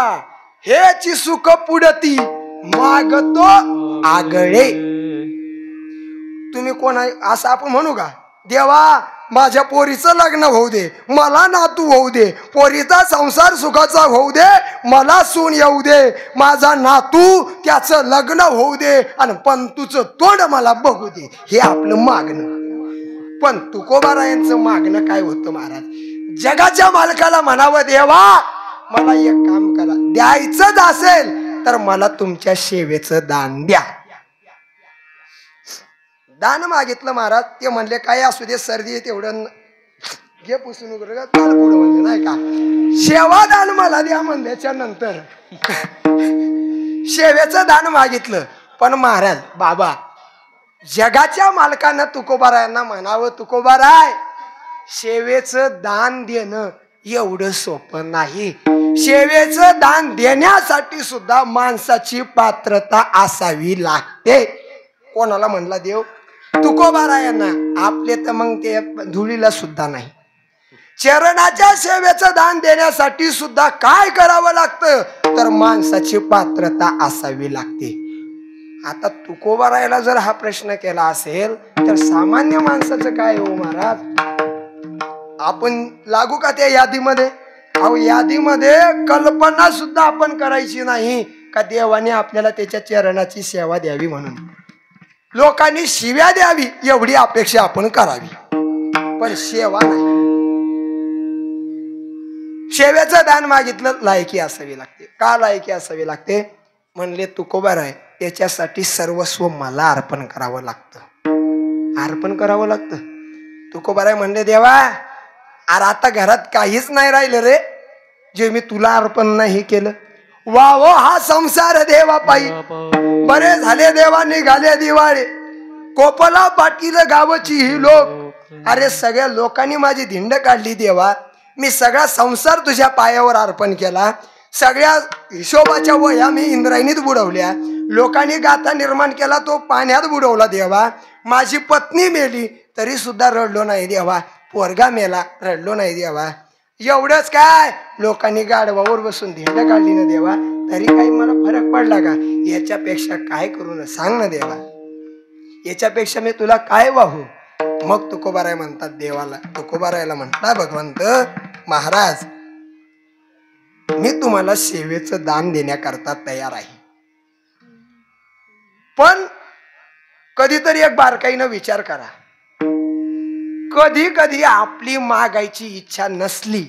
हेची सुख पुढती मागतो आगळे. तुम्ही कोण आहे असं आपण म्हणू का? देवा माझ्या पोरीचं लग्न होऊ दे, मला नातू होऊ दे, पोरीचा संसार सुखाचा होऊ दे, मला सून येऊ दे, माझा नातू त्याचं लग्न होऊ दे आणि पंतूचं तोंड मला बघू दे. हे आपलं मागणं. पण तुकोबारायांचं मागणं काय होतं महाराज? जगाच्या मालकाला म्हणावं देवा मला एक काम करा, द्यायचंच असेल तर मला तुमच्या सेवेचं दान द्या. दान मागितलं महाराज. ते म्हणले काय असू दे, सर्दी आहे तेवढं घे पुसून वगैरे पुढं म्हणले नाही का. सेवा दान मला द्या म्हणल्याच्या नंतर सेवेचं दान मागितलं. पण महाराज बाबा जगाच्या मालकानं तुकोबारायांना म्हणावं तुकोबाराय सेवेचं दान देणं एवढं सोपं नाही. सेवेचं दान देण्यासाठी सुद्धा माणसाची पात्रता असावी लागते. कोणाला म्हणला देव? तुकोबारायांना. आपले तर मग ते धुळीला सुद्धा नाही. चरणाच्या सेवेचं दान देण्यासाठी सुद्धा काय करावं लागतं? तर माणसाची पात्रता असावी लागते. आता तुकोबारायला जर हा प्रश्न केला असेल तर सामान्य माणसाचं काय हो महाराज? आपण लागू का त्या यादीमध्ये? अहो यादीमध्ये कल्पना सुद्धा आपण करायची नाही का देवाने आपल्याला त्याच्या चरणाची सेवा द्यावी म्हणून. लोकांनी शिव्या द्यावी एवढी अपेक्षा आपण करावी, पण सेवा नाही. सेवेचं दान मागितलं लायकी असावी लागते. का लायकी असावी लागते म्हणले तुकोबार आहे त्याच्यासाठी सर्वस्व मला अर्पण करावं लागतं. अर्पण करावं लागतं. तुकोबार आहे म्हणले देवा अरे आता घरात काहीच नाही राहिलं रे जे मी तुला अर्पण नाही केलं. वा वो हा संसार देवा पायी बरे झाले देवा निघाले दिवाळे कोपला पाटील गावची ही लोक. अरे सगळ्या लोकांनी माझी धिंड काढली देवा. मी सगळा संसार तुझ्या पायावर अर्पण केला. सगळ्या हिशोबाच्या वह्या मी इंद्रायणीत बुडवल्या. लोकांनी गाथा निर्माण केला तो पाण्यात बुडवला देवा. माझी पत्नी मेली तरी सुद्धा रडलो नाही देवा. पोरगा मेला रडलो नाही देवा. एवढंच काय लोकांनी गाढवावर बसून धिंड काढली ना देवा तरी काही मला फरक पडला का. याच्यापेक्षा काय करू ना सांग ना देवा. याच्यापेक्षा मी तुला काय वाहू. मग तुकोबाराय म्हणतात देवाला. तुकोबारायला म्हणतात भगवंत महाराज मी तुम्हाला सेवेचं दान देण्याकरता तयार आहे, पण कधीतरी एक बारकाईनं विचार करा. कधी कधी आपली मागायची इच्छा नसली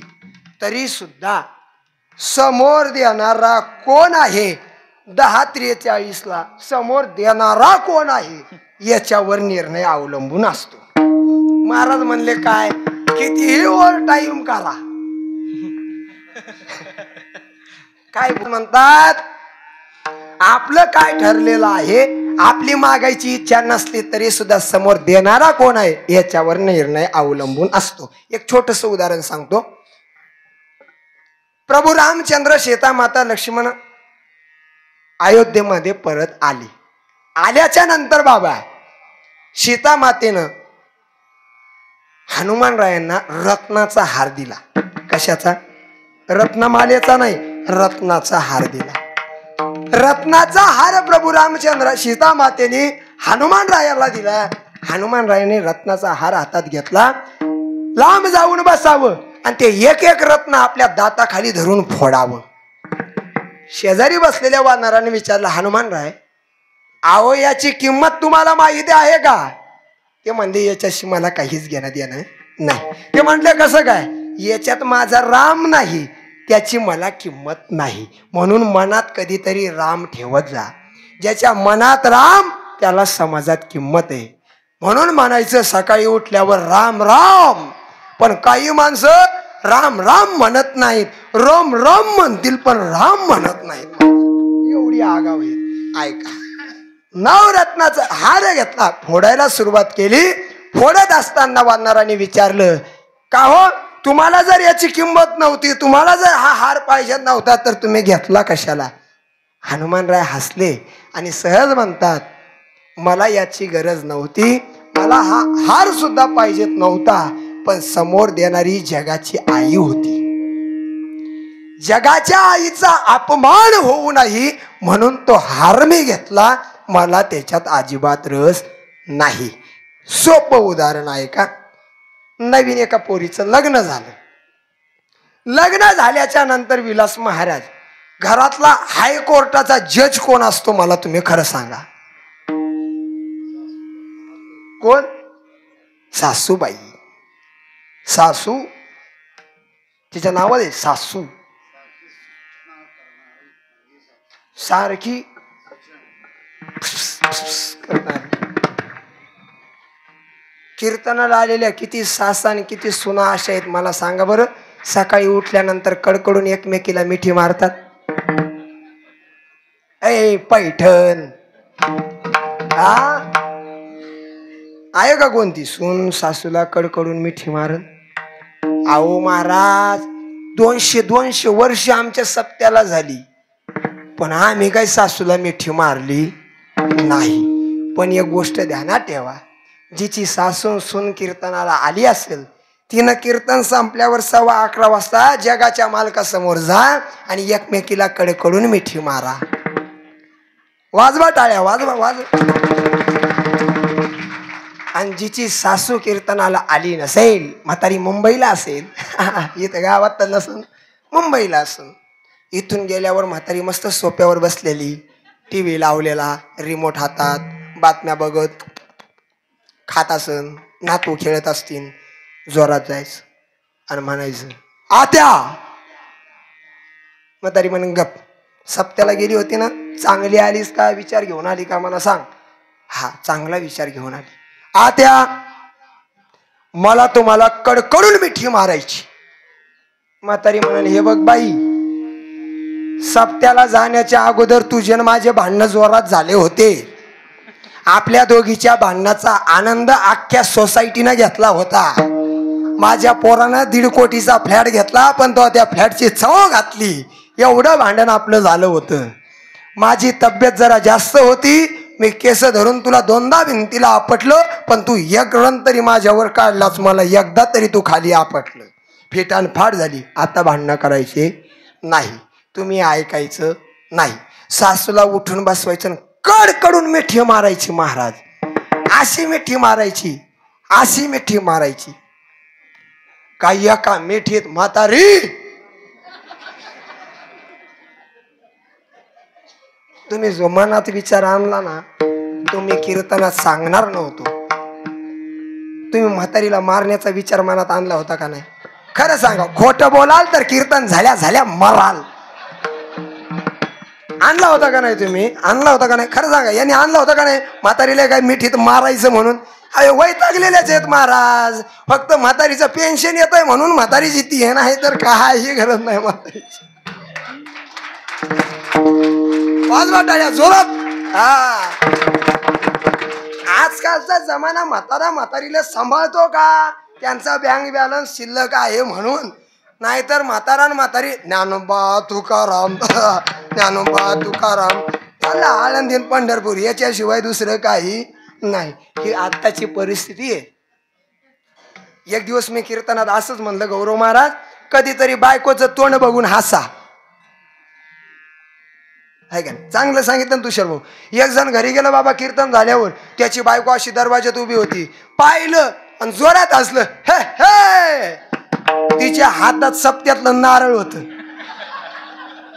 तरी सुद्धा समोर देणारा कोण आहे 10:43 समोर देणारा कोण आहे याच्यावर निर्णय अवलंबून असतो. महाराज म्हणले काय कितीही ओव्हर टाइम करा. काय म्हणतात आपलं काय ठरलेलं आहे. आपली मागायची इच्छा नसली तरी सुद्धा समोर देणारा कोण आहे याच्यावर निर्णय अवलंबून असतो. एक छोटस उदाहरण सांगतो. प्रभू रामचंद्र सीता माता लक्ष्मण अयोध्येमध्ये परत आले. आल्याच्या नंतर बाबा सीता मातेनं हनुमानरायांना रत्नाचा हार दिला. कशाचा? रत्नमालेचा नाही, रत्नाचा हार दिला. रत्नाचा हार प्रभू रामचंद्र सीता मातेने हनुमानरायाला दिला. हनुमानरायाने रत्नाचा हार हातात घेतला. लांब जाऊन बसावं आणि ते एक एक रत्न आपल्या दाताखाली धरून फोडावं. शेजारी बसलेल्या वानराने विचारलं हनुमानराय आओ याची किंमत तुम्हाला माहिती आहे का? ते म्हणले याच्याशी मला काहीच घेणं देणं नाही. ते म्हणले कसं काय? याच्यात माझा राम नाही त्याची मला किंमत नाही. म्हणून मनात कधीतरी राम ठेवत जा. ज्याच्या मनात राम त्याला समाजात किंमत आहे. म्हणून म्हणायचं सकाळी उठल्यावर राम राम. पण काही माणसं राम राम म्हणत नाहीत, रोम रोम म्हणतील पण राम म्हणत नाहीत. एवढी आगाव आहे. ऐका नवरत्नाचा हार घेतला, फोडायला सुरुवात केली. फोडत असताना वानराने विचारलं का हो तुम्हाला जर याची किंमत नव्हती, तुम्हाला जर हा हार पाहिजे नव्हता तर तुम्ही घेतला कशाला? हनुमानराय हसले आणि सहज म्हणतात मला याची गरज नव्हती, मला हा हार सुद्धा पाहिजेत नव्हता, पण समोर देणारी जगाची आई होती. जगाच्या आईचा अपमान होऊ नये म्हणून तो हार मी घेतला. मला त्याच्यात अजिबात रस नाही. सोपं उदाहरण आहे का? नवीन एका पोरीचं लग्न झालं. लग्न झाल्याच्या नंतर विलास महाराज घरातला हायकोर्टाचा जज कोण असतो मला तुम्ही खरं सांगा? कोण? सासूबाई. सासू तिच्या नावात आहे सासू. सारखी कीर्तनाला आलेल्या किती सासा आणि किती सुना अशा आहेत मला सांगा बरं. सकाळी उठल्यानंतर कडकडून एकमेकीला मिठी मारतात. ए पैठण हा आहे का कोणती सून सासूला कडकडून मिठी मारन? आओ महाराज 200 वर्ष आमच्या सप्त्याला झाली पण आम्ही काही सासूला मिठी मारली नाही. पण एक गोष्ट ध्यानात ठेवा, जिची सासू सून कीर्तनाला आली असेल तिनं कीर्तन संपल्यावर 11:15 वाजता जगाच्या मालकासमोर जा आणि एकमेकीला कडकडून मिठी मारा. वाजवा टाळ्या, वाजवा वाजवा. आणि जिची सासू कीर्तनाला आली नसेल, म्हातारी मुंबईला असेल इथं गावात तर नसेल, मुंबईला असन. इथून गेल्यावर म्हातारी मस्त सोप्यावर बसलेली, टी व्ही लावलेला, रिमोट हातात, बातम्या बघत खात असन. नातू खेळत असतील. जोरात जायचं आणि म्हणायचं आत्या. म्हातारी म्हणून गप. सप्त्याला गेली होती ना, चांगली आलीस का, विचार घेऊन आली का मला सांग. हा, चांगला विचार घेऊन आली. आत्या, मला तुम्हाला कडकडून मिठी मारायची. म्हातारी म्हणाली हे बघ बाई, सप्त्याला जाण्याच्या अगोदर तुझे आणि माझे भांडणं जोरात झाले होते. आपल्या दोघीच्या भांडणाचा आनंद अख्ख्या सोसायटीनं घेतला होता. माझ्या पोरानं 1.5 कोटीचा फ्लॅट घेतला, पण तो त्या फ्लॅटची चव घातली. एवढं भांडण आपलं झालं होतं. माझी तब्येत जरा जास्त होती. मी केस धरून तुला 2दा भिंतीला आपटलं, पण तू एक रन तरी माझ्यावर काढलाच. मला एकदा तरी तू खाली आपटलं. फेटान फाट झाली. आता भांडणं करायचे नाही. तुम्ही ऐकायचं नाही. सासूला उठून बसवायचं, कडकडून मिठी मारायची. महाराज अशी मिठी मारायची, अशी मिठी मारायची. काही एका मिठीत म्हातारी, तुम्ही जो मनात विचार आणला ना, तुम्ही कीर्तनात सांगणार नव्हतो. तुम्ही म्हातारीला मारण्याचा विचार मनात आणला होता का नाही? खरं सांगा. खोटं बोलाल तर कीर्तन झाल्या झाल्या मराल. आणला होता का नाही? तुम्ही आणला होता का नाही? खरं सांगा. यांनी आणला होता का नाही? म्हातारीला काय मिठीत मारायचं म्हणून? अरे वैतागलेल्याच आहेत महाराज. फक्त म्हातारीचं पेन्शन येत आहे म्हणून म्हातारीची ती आहे, नाही तर काही गरज नाही म्हातारीची. वाजवा टाळ्या जोरात. हा, आजकालचा जमाना म्हातारा म्हातारीला सांभाळतो का? त्यांचा बँक बॅलन्स शिल्लक आहे म्हणून. नाहीतर म्हातारा म्हातारी ज्ञानोबा तुकाराम, ज्ञानोबा तुकाराम, त्याला आळंदी पंढरपूर याच्याशिवाय दुसरं काही नाही. ही आत्ताची परिस्थिती आहे. एक दिवस मी कीर्तनात असंच म्हणलं, गौरव महाराज, कधीतरी बायकोचं तोंड बघून हसा. आहे का? चांगलं सांगितलं तुषार भाऊ. एक जण घरी गेला बाबा कीर्तन झाल्यावर. त्याची बायको अशी दरवाजात उभी होती. पाहिलं आणि जोरात हसलं. हे हे, तिच्या हातात सप्त्यातलं नारळ होत.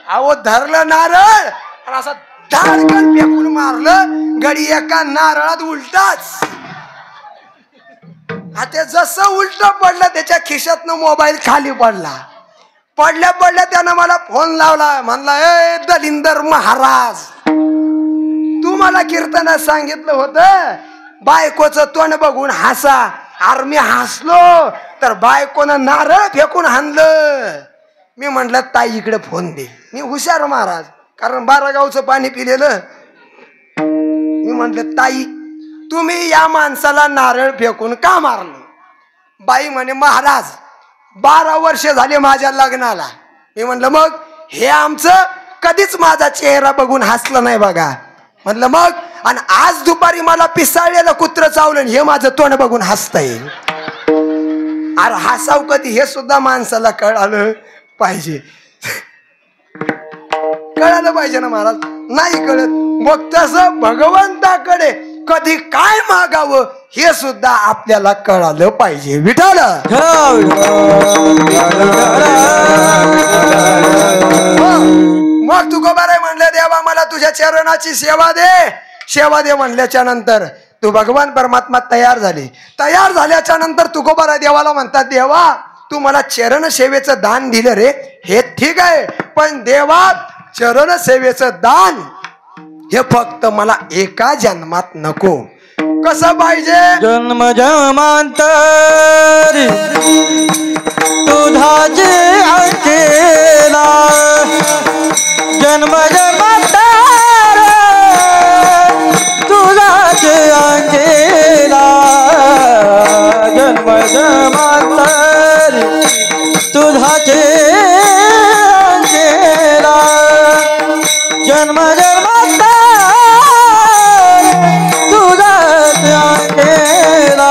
अहो धरलं नारळ आणि असं धाडकन फेकून मारलं. गडी एका नारळात उलटाच. आता जसं उलट पडलं, त्याच्या खिशातनं मोबाईल खाली पडला. पडल्या पडल्या त्यानं मला फोन लावला. म्हणला ए दलिंदर महाराज, तू मला कीर्तनात सांगितलं होतं बायकोचं तोंड बघून हसा. अरे मी हसलो तर बायकोनं नारळ फेकून हाणलं. मी म्हटलं ताई इकडे फोन दे. मी हुशार महाराज, कारण 12 गावचं पाणी पिलेलं. मी म्हटलं ताई, तुम्ही या माणसाला नारळ फेकून का मारलं? बाई म्हणे महाराज 12 वर्ष झाले माझ्या लग्नाला. मी म्हणलं मग? हे आमचं कधीच माझा चेहरा बघून हसलं नाही बघा. म्हणलं मग? आणि आज दुपारी मला पिसाळलेलं कुत्र चावलं, हे माझं तोंड बघून हसतंय. अरे हसाव कधी हे सुद्धा माणसाला कळालं पाहिजे. कळालं पाहिजे ना महाराज. नाही कळत. मग तसं भगवंताकडे कधी काय मागावं हे सुद्धा आपल्याला कळालं पाहिजे. विठाल मग तुकोबाराय म्हणले देवा मला तुझ्या चरणाची सेवा दे. सेवा दे म्हणल्याच्या नंतर तू भगवान परमात्मा तयार झाले. तयार झाल्याच्या नंतर तुकोबाराय देवाला म्हणतात देवा तू मला चरण सेवेचं दान दिलं रे, हे ठीक आहे, पण देवा चरण सेवेचं दान हे फक्त मला एका जन्मात नको. कसं पाहिजे? जन्म जन्मांतर तुझाचे अंकेला, जन्म जन्मांतर तुझाचे अंकेला, जन्म जन्मांतर तुझाचे अंकेला, जन्म जन्मांतर तुझाचे अंकेला,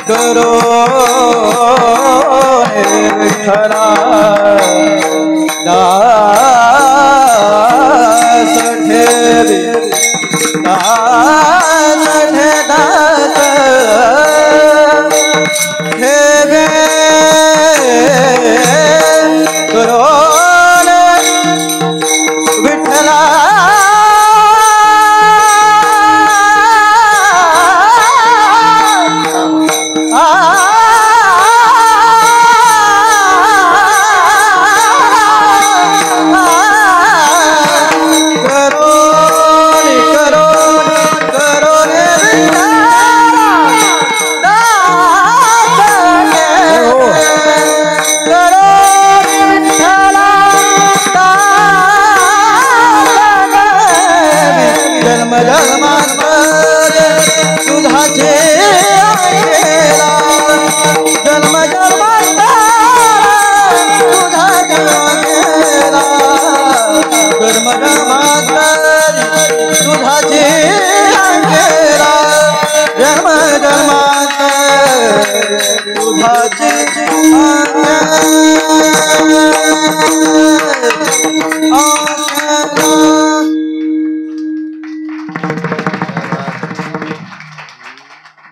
करो विठ्ठला दास ठेवी दास ठेवे करो विठ्ठला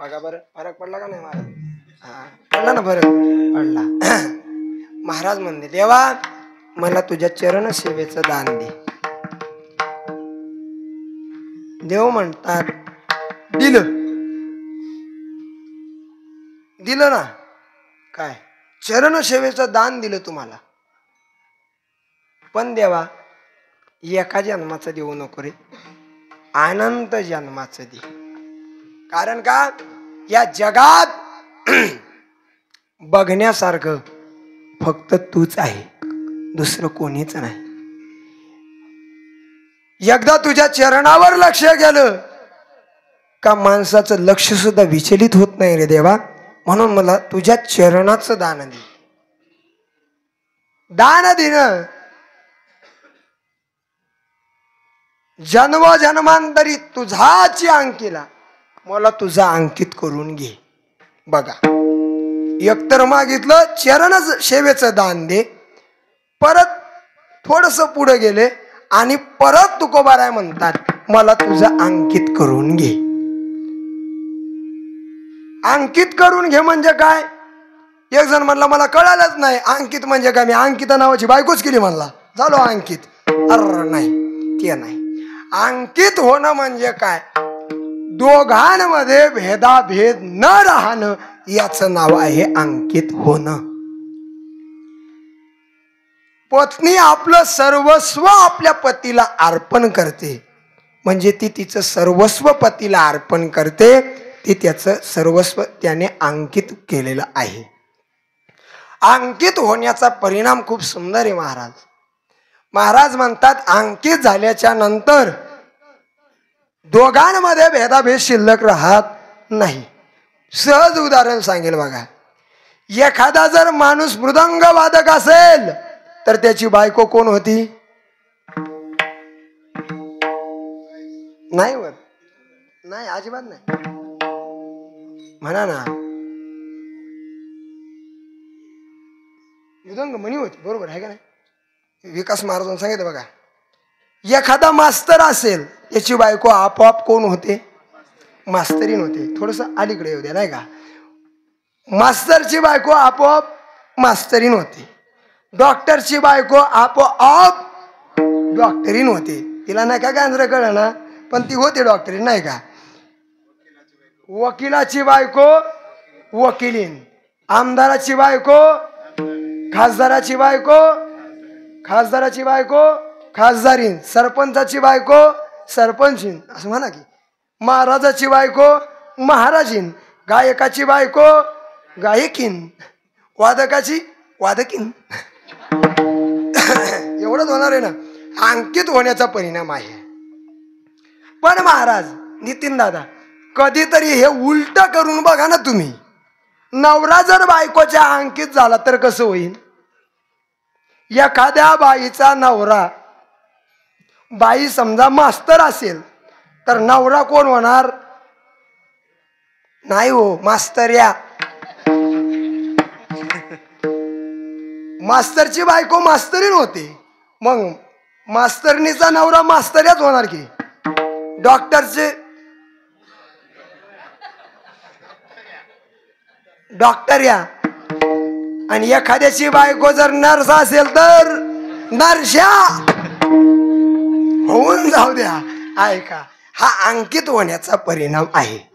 बघा बरं फरक पडला का नाही महाराज? हा पडला ना फरक पडला. महाराज म्हणले देवा मला तुझ्या चरण सेवेचं दान दे. देव म्हणतात दिलं दिलं ना. काय चरण सेवेचं दान दिलं तुम्हाला. पण देवा एका जन्माचं देऊ नको रे, अनंत जन्माचं दे. कारण का या जगात बघण्यासारखं फक्त तूच आहे, दुसरं कोणीच नाही. एकदा तुझ्या चरणावर लक्ष गेलं का माणसाचं लक्ष सुद्धा विचलित होत नाही रे देवा. म्हणून मला तुझ्या चरणाचं दान दे. दान देणं जन्मजन्मांतरी तुझाची अंकीला मला तुझा अंकित करून घे. बघा एकतर मागितलं चरण सेवेचं दान दे, परत थोडस पुढे गेले आणि परत तुकोबाराय म्हणतात मला तुझं अंकित करून घे. अंकित करून घे म्हणजे काय? एक जण म्हणला मला कळालंच नाही अंकित म्हणजे काय. मी अंकिता नावाची बायकोच केली म्हणला झालो अंकित. अरे नाही ते नाही. अंकित होणं म्हणजे काय? दोघांमध्ये भेदाभेद न राहणं याचं नाव आहे अंकित होणं. पत्नी आपलं सर्वस्व आपल्या पतीला अर्पण करते म्हणजे ती तिचं सर्वस्व पतीला अर्पण करते. ती त्याचं सर्वस्व त्याने अंकित केलेलं आहे. अंकित होण्याचा परिणाम खूप सुंदर आहे महाराज. महाराज म्हणतात अंकित झाल्याच्या नंतर दोघांमध्ये भेदाभेद शिल्लक राहत नाही. सहज उदाहरण सांगेल बघा. एखादा जर माणूस मृदंग वादक असेल तर त्याची बायको कोण होती? नाही होत नाही अजिबात नाही. म्हणा ना मृदंग म्हणी होती बरोबर आहे का नाही? विकास महाराजांनी सांगितलं बघा. एखादा मास्तर असेल याची बायको आपोआप कोण होते? मास्तरीन होते. थोडस अलीकडे येऊ द्या नाही का. मास्तरची बायको आपोआप मास्तरीन होते. डॉक्टरची बायको आपोआप डॉक्टरीन होते. तिला नाही का गांजरं कळलं ना पण ती होते डॉक्टरीन नाही का. वकिलाची बायको वकिलीन, आमदाराची बायको खासदाराची बायको खासदाराची बायको खासदारीन, सरपंचाची बायको सरपंचीन असं म्हणा की. महाराजाची बायको महाराजीन, गायकाची बायको गायकीन, वादकाची वादकीन. एवढंच होणार आहे ना. अंकित होण्याचा परिणाम आहे. पण महाराज नितीन दादा कधीतरी हे उलट करून बघा ना तुम्ही. नवरा जर बायकोच्या अंकित झाला तर कसं होईल? एखाद्या बाईचा नवरा, बाई समजा मास्तर असेल तर नवरा कोण होणार? नाही हो मास्तर्या मास्तरची बायको मास्तरीण होती, मग मास्तरणीचा नवरा मास्तर्याच होणार की. डॉक्टरचे डॉक्टर या, आणि एखाद्याची बायको जर नर्स असेल तर नर्स्या होऊन जाऊ द्या. आहे का? हा अंकित होण्याचा परिणाम आहे.